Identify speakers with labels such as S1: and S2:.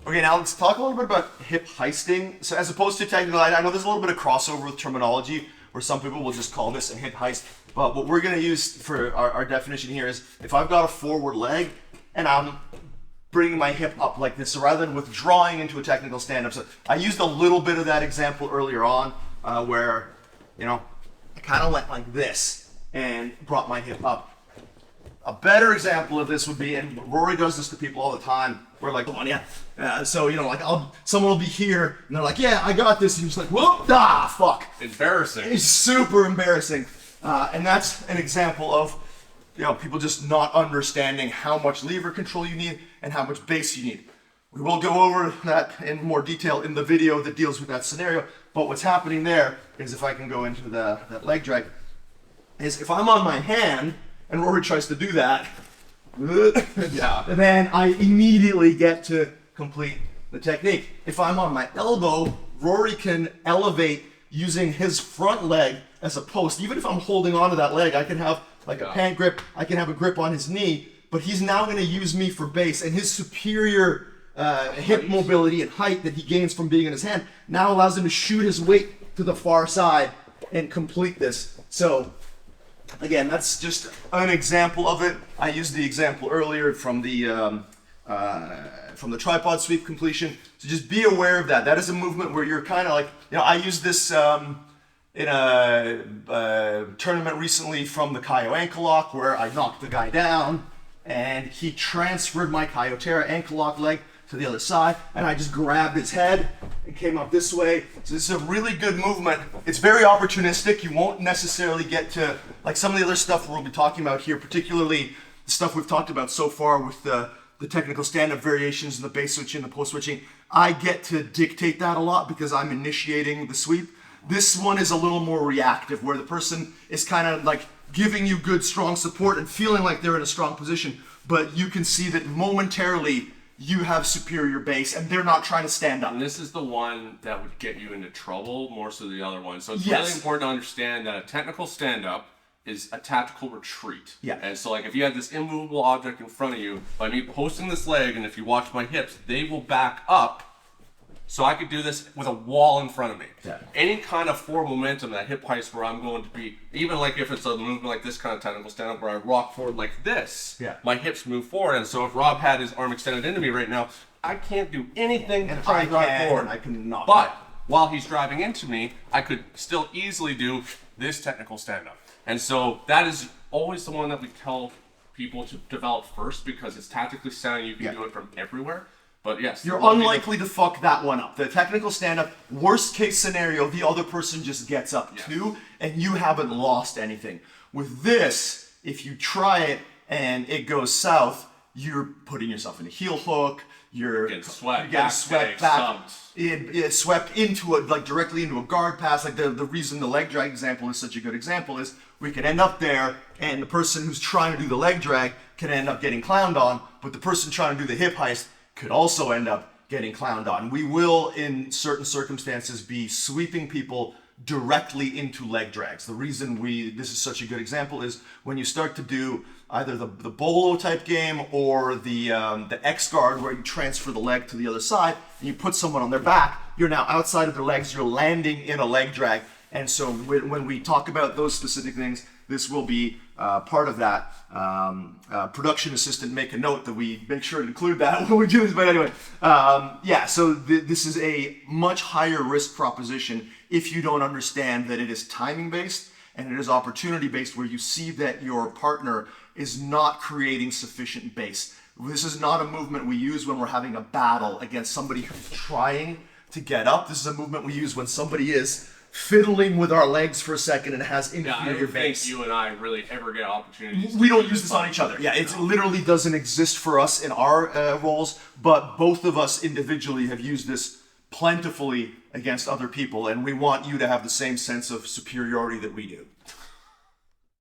S1: Okay, now let's talk a little bit about hip heisting. So as opposed to technical, I know there's a little bit of crossover with terminology where some people will just call this a hip heist. But what we're going to use for our definition here is if I've got a forward leg and I'm bringing my hip up like this, so rather than withdrawing into a technical stand-up. So I used a little bit of that example earlier on where, I kind of went like this and brought my hip up. A better example of this would be, and Rory does this to people all the time, where like, come on, yeah. Someone will be here, and they're like, yeah, I got this, and you're just like, whoop, fuck.
S2: Embarrassing.
S1: It's super embarrassing. And that's an example of, people just not understanding how much lever control you need and how much base you need. We will go over that in more detail in the video that deals with that scenario, but what's happening there is, if I can go into that leg drag, is if I'm on my hand, and Rory tries to do that, then I immediately get to complete the technique. If I'm on my elbow, Rory can elevate using his front leg as a post. Even if I'm holding onto that leg, I can have like a pant grip, I can have a grip on his knee, but he's now going to use me for base, and his superior hip mobility and height that he gains from being in his hand now allows him to shoot his weight to the far side and complete this. So again, that's just an example of it. I used the example earlier from the tripod sweep completion. So just be aware of that. That is a movement where you're kind of like, I used this in a tournament recently from the Kaio ankle lock, where I knocked the guy down and he transferred my Kaio ankle lock leg to the other side, and I just grabbed his head and came up this way. So this is a really good movement. It's very opportunistic. You won't necessarily get to like some of the other stuff we'll be talking about here, particularly the stuff we've talked about so far with the technical stand-up variations and the base switching, the post switching. I get to dictate that a lot because I'm initiating the sweep. This one is a little more reactive, where the person is kind of like giving you good, strong support and feeling like they're in a strong position, but you can see that momentarily you have superior base and they're not trying to stand up.
S2: And this is the one that would get you into trouble more so than the other one. So it's really important to understand that a technical stand-up is a tactical retreat.
S1: Yeah.
S2: And so like if you had this immovable object in front of you, by me posting this leg, and if you watch my hips, they will back up. So I could do this with a wall in front of me.
S1: Yeah.
S2: Any kind of forward momentum, that hip heist where I'm going to be, even like if it's a movement like this kind of technical stand-up where I rock forward like this, my hips move forward. And so if Rob had his arm extended into me right now, I can't do anything to try and drive forward.
S1: I can knock
S2: But while he's driving into me, I could still easily do this technical stand-up. And so that is always the one that we tell people to develop first, because it's tactically sound. You can do it from everywhere. But yes,
S1: you're unlikely to fuck that one up. The technical stand-up, worst case scenario, the other person just gets up too, and you haven't lost anything. With this, if you try it and it goes south, you're putting yourself in a heel hook. You're
S2: getting swept,
S1: swept into it, like directly into a guard pass. Like the reason the leg drag example is such a good example is we can end up there, and the person who's trying to do the leg drag can end up getting clowned on, but the person trying to do the hip heist could also end up getting clowned on. We will, in certain circumstances, be sweeping people directly into leg drags. The reason this is such a good example is when you start to do either the bolo type game or the X guard, where you transfer the leg to the other side and you put someone on their back, you're now outside of their legs, you're landing in a leg drag. And so when we talk about those specific things, this will be part of that. Production assistant, make a note that we make sure to include that when we do this. But anyway, so this is a much higher risk proposition if you don't understand that it is timing based and it is opportunity based, where you see that your partner is not creating sufficient base. This is not a movement we use when we're having a battle against somebody who's trying to get up. This is a movement we use when somebody is fiddling with our legs for a second and has inferior base.
S2: I don't think you and I really ever get opportunities.
S1: We don't use this on each other. Yeah, it literally doesn't exist for us in our roles, but both of us individually have used this plentifully against other people, and we want you to have the same sense of superiority that we do.